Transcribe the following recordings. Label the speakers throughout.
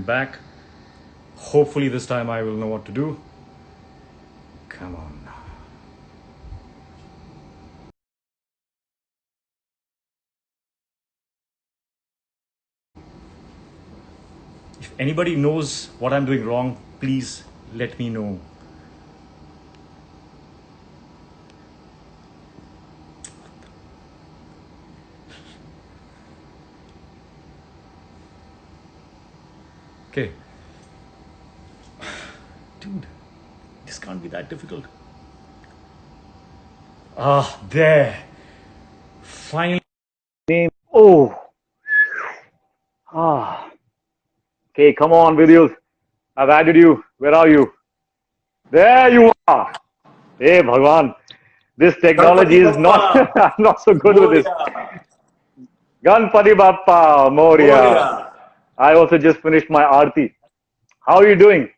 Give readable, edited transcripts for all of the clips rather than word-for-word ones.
Speaker 1: I'm back. Hopefully this time I will know what to do. Come on. If anybody knows what I'm doing wrong, please let me know. Okay. Dude, this can't be that difficult. Ah, there. Finally. Name. Oh. Ah. Okay, come on, Vidyut. I've added you. Where are you? There you are. Hey, Bhagwan. This technology
Speaker 2: Ganpati
Speaker 1: is not.
Speaker 2: Bappa
Speaker 1: I'm not so good with this.
Speaker 2: Moria.
Speaker 1: Ganpati Bappa Moria.
Speaker 2: Moria.
Speaker 1: I also just finished my aarti. How are you doing?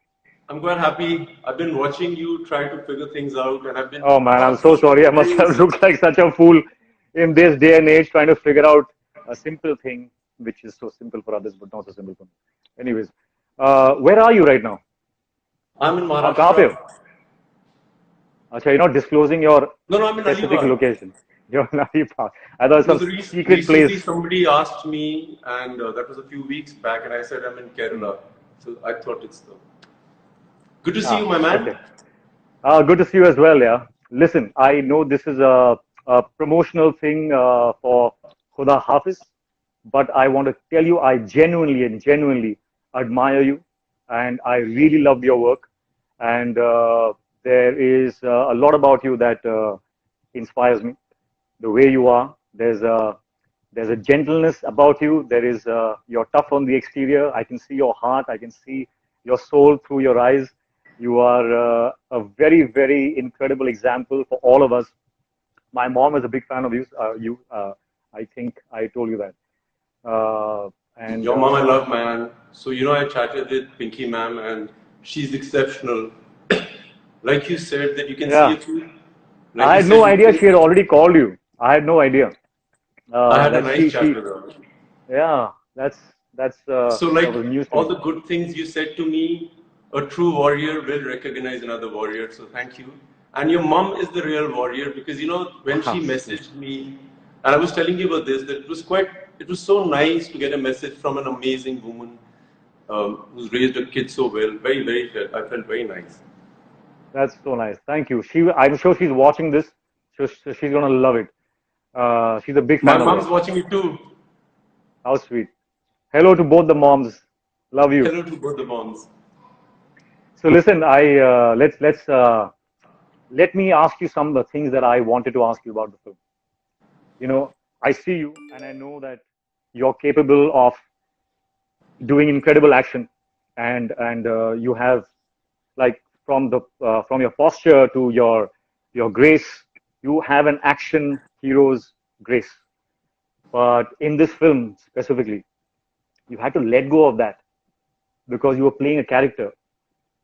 Speaker 2: I'm quite happy. I've been watching you try to figure things out, and I've been
Speaker 1: Oh man, I'm so
Speaker 2: just
Speaker 1: sorry. I must have
Speaker 2: crazy.
Speaker 1: looked like such a fool in this day and age trying to figure out a simple thing which is so simple for others but not so simple for me. Anyways, where are you right now?
Speaker 2: I'm in
Speaker 1: कहाँ पे
Speaker 2: Maharashtra.
Speaker 1: हो? अच्छा, you're not disclosing your
Speaker 2: No, no, I'm in
Speaker 1: specific
Speaker 2: Alibaug.
Speaker 1: location. You're in Alibag. I thought it's
Speaker 2: No,
Speaker 1: some
Speaker 2: so
Speaker 1: secret
Speaker 2: recently
Speaker 1: place.
Speaker 2: somebody asked me, and that was a few weeks back, and I said I'm in Kerala. So I thought it's the. Good to see you,
Speaker 1: Ah,
Speaker 2: my man.
Speaker 1: okay. Good to see you as well, yeah. Listen, I know this is a promotional thing for Khuda Haafiz, but I want to tell you I genuinely and genuinely admire you, and I really love your work. And there is a lot about you that inspires me. The way you are, there's a gentleness about you. There is you're tough on the exterior. I can see your heart. I can see your soul through your eyes. You are a very, very incredible example for all of us. My mom is a big fan of you. I think I told you that. And
Speaker 2: Your mom I love, man. So I chatted with Pinky ma'am, and she's exceptional. Like you said, that you can see
Speaker 1: yeah,
Speaker 2: it through. Like
Speaker 1: I
Speaker 2: you
Speaker 1: had
Speaker 2: said,
Speaker 1: no
Speaker 2: you
Speaker 1: idea she had
Speaker 2: can.
Speaker 1: already called you. I had no idea
Speaker 2: I had a
Speaker 1: that
Speaker 2: nice chat
Speaker 1: she.
Speaker 2: with her.
Speaker 1: Yeah,
Speaker 2: So,
Speaker 1: that
Speaker 2: like
Speaker 1: was news to
Speaker 2: all
Speaker 1: me.
Speaker 2: the good things you said to me, a true warrior will recognize another warrior. So, thank you. And your mom is the real warrior because when she messaged me, and I was telling you about this, that it was so nice to get a message from an amazing woman who's raised a kid so well. Very, very, I felt very nice.
Speaker 1: That's so nice. Thank you. I'm sure she's watching this, so she's gonna love it. She's a big
Speaker 2: My
Speaker 1: fan of
Speaker 2: mom's
Speaker 1: yours.
Speaker 2: watching it too.
Speaker 1: How sweet. Hello to both the moms. Love you.
Speaker 2: Hello to both the moms.
Speaker 1: So listen, I let me ask you some of the things that I wanted to ask you about the film. You know, I see you and I know that you're capable of doing incredible action, and you have like from your posture to your grace, you have an action hero's grace. But in this film specifically, you had to let go of that because you were playing a character.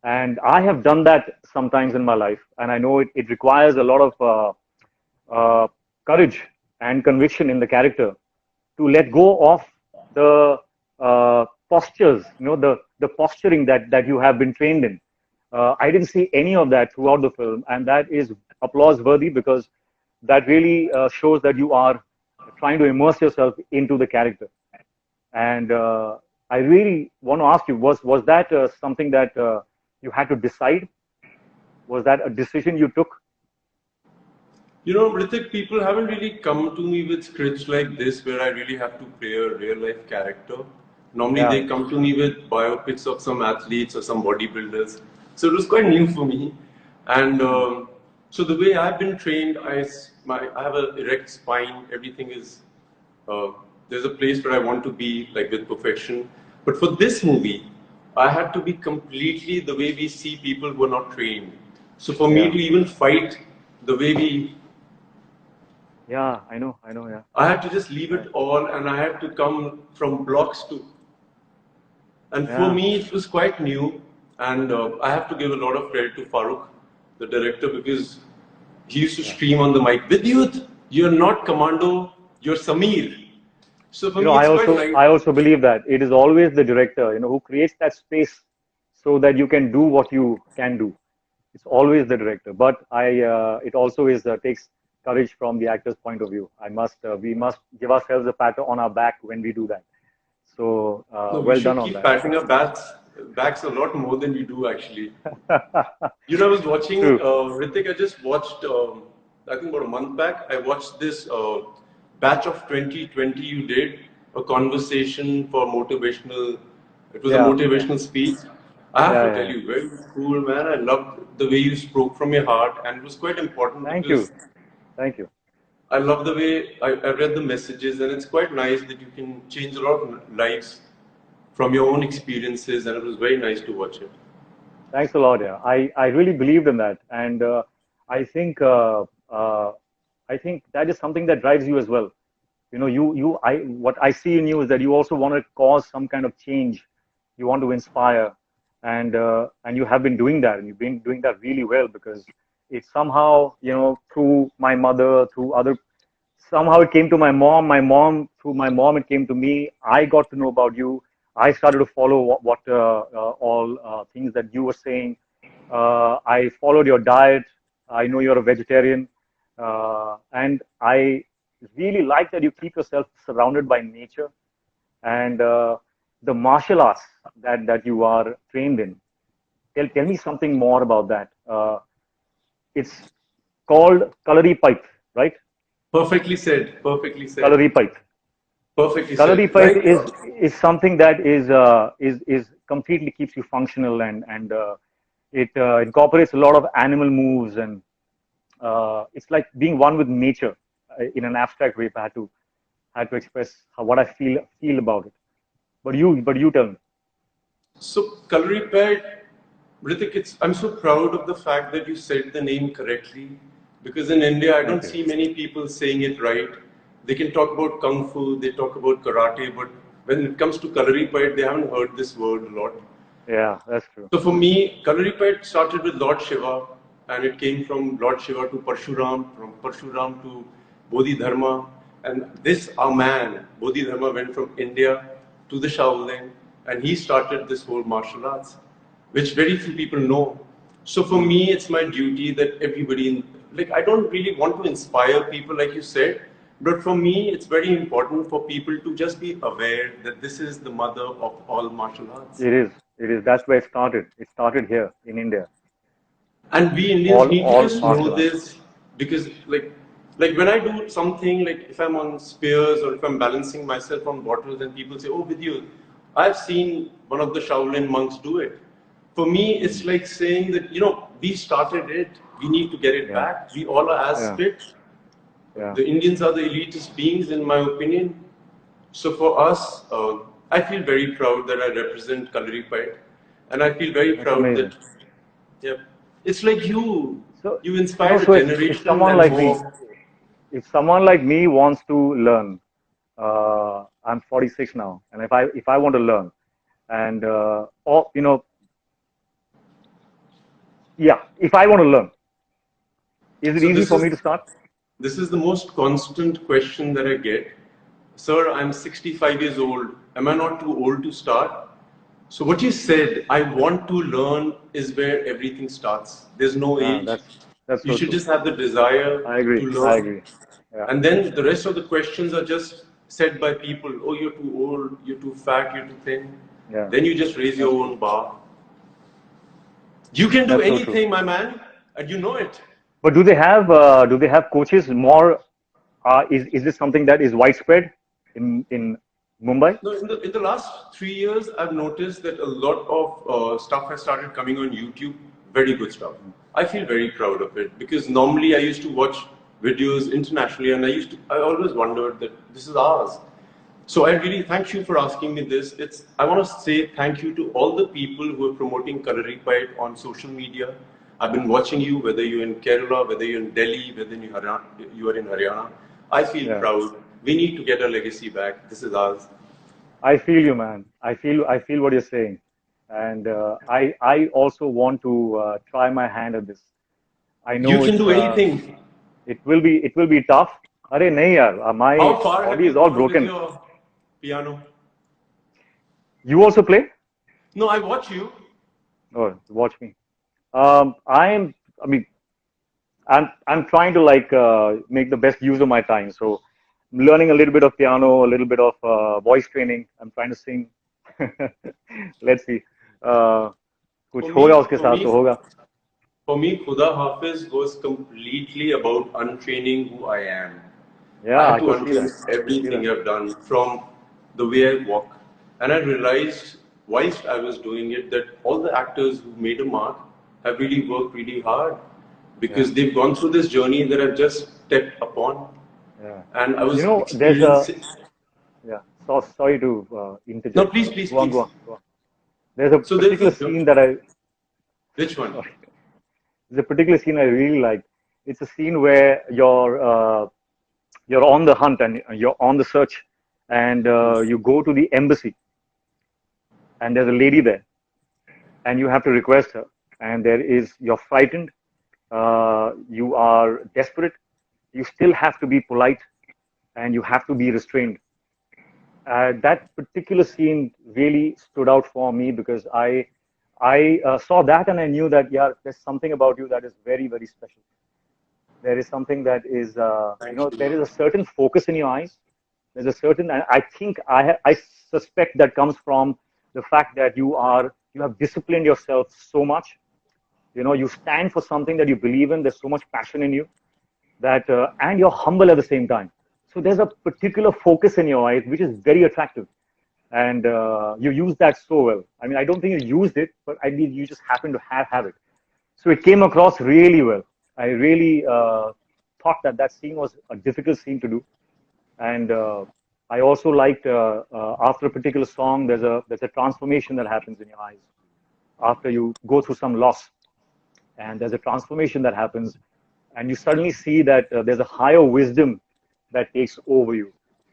Speaker 1: And I have done that sometimes in my life, and I know it requires a lot of courage and conviction in the character to let go of the postures, the posturing that you have been trained in. I didn't see any of that throughout the film, and that is applause worthy because that really shows that you are trying to immerse yourself into the character. And I really want to ask you: was that something that you had to decide? Was that a decision you took?
Speaker 2: Hrithik, people haven't really come to me with scripts like this where I really have to play a real life character. Normally,
Speaker 1: Yeah,
Speaker 2: they come to me with biopics of some athletes or some bodybuilders. So it was quite new for me. And so the way I've been trained, I have an erect spine. Everything is there's a place where I want to be, like with perfection. But for this movie, I had to be completely the way we see people who are not trained. So for me
Speaker 1: yeah,
Speaker 2: to even fight the way we
Speaker 1: yeah. I know. Yeah,
Speaker 2: I had to just leave
Speaker 1: yeah,
Speaker 2: it all and I had to come from blocks to. And for
Speaker 1: yeah,
Speaker 2: me, it was quite new. And I have to give a lot of credit to Farooq, the director, because he used to
Speaker 1: yeah.
Speaker 2: scream on the mic, Vidyut, you're not Commando, you're Samir. So for
Speaker 1: You know,
Speaker 2: me, it's quite nice.
Speaker 1: I also believe that it is always the director, who creates that space so that you can do what you can do. It's always the director, but it also is takes courage from the actor's point of view. We must give ourselves a pat on our back when we do that. So
Speaker 2: No, we
Speaker 1: well
Speaker 2: should
Speaker 1: done on
Speaker 2: keep
Speaker 1: that.
Speaker 2: patting our backs a lot more than we do actually. You know, I was watching,
Speaker 1: True.
Speaker 2: Hrithik, I just watched, I think about a month back, I watched this batch of 2020 you did, a conversation for motivational, it was a
Speaker 1: Yeah,
Speaker 2: motivational speech. I have
Speaker 1: yeah,
Speaker 2: to
Speaker 1: yeah,
Speaker 2: tell
Speaker 1: yeah.
Speaker 2: you, very cool, man. I loved the way you spoke from your heart, and it was quite important
Speaker 1: Thank you,
Speaker 2: because
Speaker 1: thank you.
Speaker 2: I love the way I read the messages, and it's quite nice that you can change a lot of lives from your own experiences, and it was very nice to watch it.
Speaker 1: Thanks a lot. Yeah, I really believed in that, and I think uh, uh, I think that is something that drives you as well. What I see in you is that you also want to cause some kind of change. You want to inspire, and you have been doing that, and you've been doing that really well because it's somehow, through my mother, through other, somehow it came to my mom. Through my mom, it came to me. I got to know about you. I started to follow what all things that you were saying. I followed your diet. I know you're a vegetarian, and I really like that you keep yourself surrounded by nature and the martial arts that you are trained in. Tell me something more about that. It's called Kalari Pipe, right?
Speaker 2: Perfectly said. Perfectly said.
Speaker 1: Kalari Pipe.
Speaker 2: Perfectly
Speaker 1: Kalari
Speaker 2: said.
Speaker 1: Pipe
Speaker 2: Like,
Speaker 1: is something that is completely keeps you functional, and it incorporates a lot of animal moves, and it's like being one with nature in an abstract way. If I had to express what I feel about it. But you tell me.
Speaker 2: so calorie pad, Hrithik, I'm so proud of the fact that you said the name correctly because in India, I
Speaker 1: Thank
Speaker 2: don't
Speaker 1: you.
Speaker 2: see many people saying it right. They can talk about kung fu, they talk about karate, but when it comes to calorie pad, they haven't heard this word a lot.
Speaker 1: Yeah, that's true.
Speaker 2: So for me, Kalaripet started with Lord Shiva, and it came from Lord Shiva to Parshuram, from Parshuram to Bodhidharma, and this our man, Bodhidharma, went from India to the Shaolin, and he started this whole martial arts, which very few people know. So for
Speaker 1: Mm.
Speaker 2: me, it's my duty that everybody, like, I don't really want to inspire people, like you said, but for me, it's very important for people to just be aware that this is the mother of all martial arts.
Speaker 1: It is. It is. That's where it started. It started here in India.
Speaker 2: And we Indians need to
Speaker 1: All
Speaker 2: just know
Speaker 1: martial arts.
Speaker 2: this because like when I do something like if I'm on spears or if I'm balancing myself on bottles and people say, "Oh, Vidyut, I've seen one of the Shaolin monks do it." For me, it's
Speaker 1: Mm.
Speaker 2: like saying that we started it, we need to get it
Speaker 1: Yeah.
Speaker 2: back. We all are as
Speaker 1: Yeah.
Speaker 2: fit.
Speaker 1: Yeah.
Speaker 2: The Indians are the elitist beings, in my opinion. So for us, I feel very proud that I represent Kalaripayat, and I feel very
Speaker 1: That's
Speaker 2: proud
Speaker 1: amazing.
Speaker 2: that yeah, it's like you.
Speaker 1: So
Speaker 2: You
Speaker 1: you know,
Speaker 2: inspired a
Speaker 1: so if
Speaker 2: generation
Speaker 1: someone
Speaker 2: and
Speaker 1: like me,
Speaker 2: more.
Speaker 1: if someone like me wants to learn, I'm 46 now, and if I want to learn, and or yeah, if I want to learn, is it
Speaker 2: So
Speaker 1: easy for me to start?
Speaker 2: this is the most constant question that I get. Sir, I'm 65 years old. Am I not too old to start? So what you said, I want to learn, is where everything starts. There's no
Speaker 1: Ah,
Speaker 2: age.
Speaker 1: that's
Speaker 2: You
Speaker 1: so
Speaker 2: should
Speaker 1: true.
Speaker 2: just have the desire
Speaker 1: I agree.
Speaker 2: to
Speaker 1: I
Speaker 2: learn.
Speaker 1: agree. Yeah.
Speaker 2: And then the rest of the questions are just said by people. Oh, you're too old, you're too fat, you're too thin.
Speaker 1: Yeah.
Speaker 2: Then you just raise
Speaker 1: That's
Speaker 2: your
Speaker 1: true.
Speaker 2: own bar. You can do
Speaker 1: That's so true.
Speaker 2: anything, my man, and you know it.
Speaker 1: But do they have coaches more? Is this something that is widespread in Mumbai?
Speaker 2: No, in the last 3 years, I've noticed that a lot of stuff has started coming on YouTube. Very good stuff. I feel very proud of it because normally I used to watch videos internationally, and I always wondered that this is ours. So I really thank you for asking me this. I want to say thank you to all the people who are promoting Kalaripayat on social media. I've been watching you, whether you're in Kerala, whether you're in Delhi, whether you are in Haryana. I feel
Speaker 1: Yeah.
Speaker 2: proud. We need to get our legacy back. This is ours.
Speaker 1: I feel you, man. I feel what you're saying, and I also want to try my hand at this. I
Speaker 2: You
Speaker 1: know
Speaker 2: can do anything.
Speaker 1: it will be tough. Arey nahi yaar, my
Speaker 2: How far have
Speaker 1: body is
Speaker 2: you
Speaker 1: all
Speaker 2: gone with
Speaker 1: broken.
Speaker 2: your? piano.
Speaker 1: You also play?
Speaker 2: No, I watch you.
Speaker 1: Oh, watch me. I'm. I mean, I'm trying to like make the best use of my time. So, I'm learning a little bit of piano, a little bit of voice training. I'm trying to sing. Let's see. Uh, कुछ
Speaker 2: For
Speaker 1: होगा
Speaker 2: me,
Speaker 1: उसके
Speaker 2: for
Speaker 1: साथ तो
Speaker 2: me,
Speaker 1: होगा.
Speaker 2: for me, Khuda Hafiz was completely about untraining who I am. I
Speaker 1: Yeah,
Speaker 2: had
Speaker 1: I
Speaker 2: to
Speaker 1: could see
Speaker 2: untrain
Speaker 1: that. I could see
Speaker 2: everything
Speaker 1: that.
Speaker 2: I've done from the way I walk. And I realized whilst I was doing it that all the actors who made a mark have really worked really hard
Speaker 1: Yeah,
Speaker 2: because they've gone through this journey that I've just stepped upon.
Speaker 1: yeah.
Speaker 2: And I
Speaker 1: You
Speaker 2: was
Speaker 1: know, there's a
Speaker 2: experiencing.
Speaker 1: yeah. So sorry to
Speaker 2: No,
Speaker 1: interject.
Speaker 2: please, please,
Speaker 1: Go on, go
Speaker 2: please.
Speaker 1: on, go on. There's a
Speaker 2: So there's
Speaker 1: particular
Speaker 2: a
Speaker 1: scene that I
Speaker 2: which one?
Speaker 1: sorry. There's a particular scene I really like. It's a scene where you're on the hunt and you're on the search, and you go to the embassy, and there's a lady there, and you have to request her, and you're frightened, you are desperate, you still have to be polite, and you have to be restrained. That particular scene really stood out for me because I saw that and I knew that yeah, there's something about you that is very very special. There is something that is
Speaker 2: Thank
Speaker 1: there is
Speaker 2: you.
Speaker 1: a certain focus in your eyes. There's a certain, and I think I suspect that comes from the fact that you have disciplined yourself so much. You know, you stand for something that you believe in. There's so much passion in you that, and you're humble at the same time. So there's a particular focus in your eyes which is very attractive, and you use that so well. I mean, I don't think you used it, but I mean, you just happen to have it. So it came across really well. I really thought that that scene was a difficult scene to do, and I also liked after a particular song, there's a transformation that happens in your eyes after you go through some loss, and there's a transformation that happens, and you suddenly see that there's a higher wisdom that takes over you,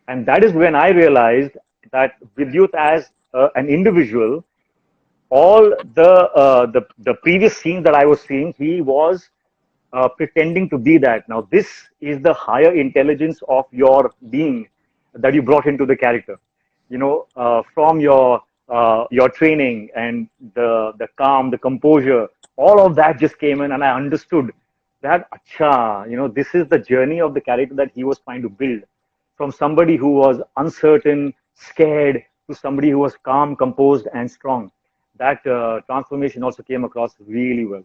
Speaker 1: and that is when I realized that Vidyut as an individual, all the previous scenes that I was seeing, he was pretending to be that. Now, this is the higher intelligence of your being that you brought into the character. You know, from your training and the calm, the composure, all of that just came in, and I understood that. Acha, you know, this is the journey of the character that he was trying to build, from somebody who was uncertain, scared, to somebody who was calm, composed, and strong. That transformation also came across really well.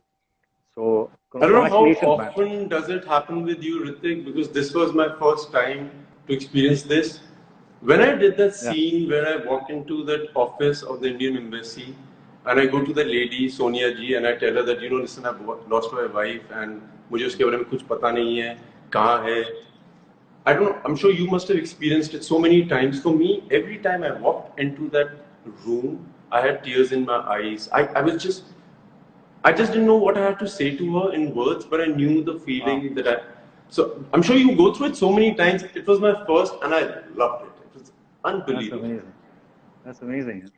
Speaker 1: So
Speaker 2: I don't know how
Speaker 1: congratulations, man.
Speaker 2: often does it happen with you, Hrithik, because this was my first time to experience this. When I did that
Speaker 1: Yeah,
Speaker 2: scene where I walk into that office of the Indian embassy and I go to the lady Sonia ji and I tell her that listen, I've lost my wife and मुझे उसके बारे में कुछ पता नहीं है कहाँ है. I don't know, I'm sure you must have experienced it so many times. For me, every time I walked into that room, I had tears in my eyes. I just didn't know what I had to say to her in words, but I knew the
Speaker 1: wow,
Speaker 2: feeling that I. So I'm sure you go through it so many times. It was my first, and I loved it. It was
Speaker 1: that's
Speaker 2: unbelievable.
Speaker 1: amazing. That's amazing.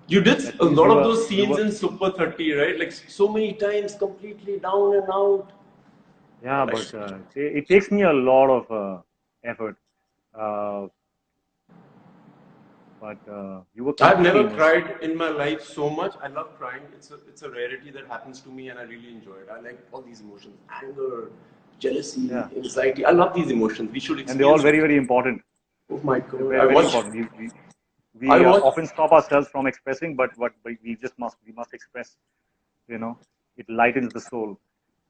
Speaker 2: You did
Speaker 1: That
Speaker 2: a
Speaker 1: means
Speaker 2: lot of those
Speaker 1: you
Speaker 2: scenes
Speaker 1: were,
Speaker 2: in Super 30, right? Like so many times, completely down and out.
Speaker 1: yeah,
Speaker 2: Like
Speaker 1: but it takes me a lot of effort. Uh, but you were
Speaker 2: I've
Speaker 1: completely
Speaker 2: never
Speaker 1: immersed.
Speaker 2: cried in my life so much. I love crying. It's a rarity that happens to me, and I really enjoy it. I like all these emotions: anger, jealousy,
Speaker 1: Yeah,
Speaker 2: anxiety. I love these emotions. We should
Speaker 1: and they're all
Speaker 2: experience.
Speaker 1: very, very important.
Speaker 2: Oh my
Speaker 1: They're
Speaker 2: god!
Speaker 1: very, very important.
Speaker 2: I
Speaker 1: We
Speaker 2: watch.
Speaker 1: often stop ourselves from expressing, but what we must express. You know, it lightens the soul.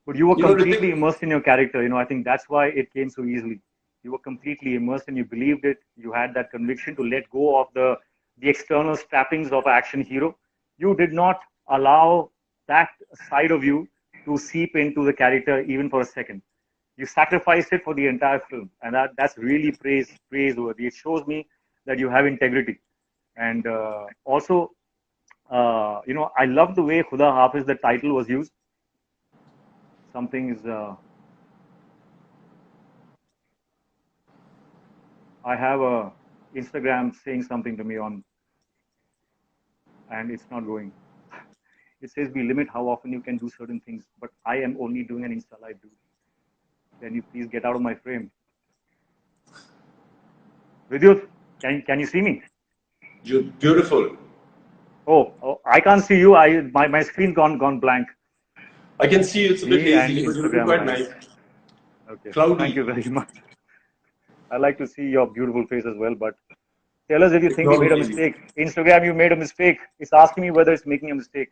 Speaker 1: But you were completely
Speaker 2: Hrithik,
Speaker 1: immersed in your character. You know, I think that's why it came so easily. You were completely immersed and you believed it. You had that conviction to let go of the external trappings of an action hero. You did not allow that side of you to seep into the character even for a second. You sacrificed it for the entire film, and that's really praiseworthy. It shows me that you have integrity, and also, you know, I love the way Khuda Hafiz, the title was used. Something is I have a Instagram saying something to me on, and it's not going. It says we limit how often you can do certain things, but I am only doing an Insta live, dude. Can you please get out of my frame, Vidyut? Can you see me?
Speaker 2: You're beautiful.
Speaker 1: Oh, I can't see you. My screen's gone blank.
Speaker 2: I can see it's a bit
Speaker 1: Me and
Speaker 2: hazy, but you're looking
Speaker 1: Instagram
Speaker 2: quite
Speaker 1: live.
Speaker 2: nice.
Speaker 1: Okay. Thank
Speaker 2: Cloudy.
Speaker 1: you very much. I like to see your beautiful face as well, but tell us if you
Speaker 2: It's
Speaker 1: think we
Speaker 2: not
Speaker 1: made a
Speaker 2: hazy.
Speaker 1: mistake. Instagram, you made a mistake. It's asking me whether it's making a mistake.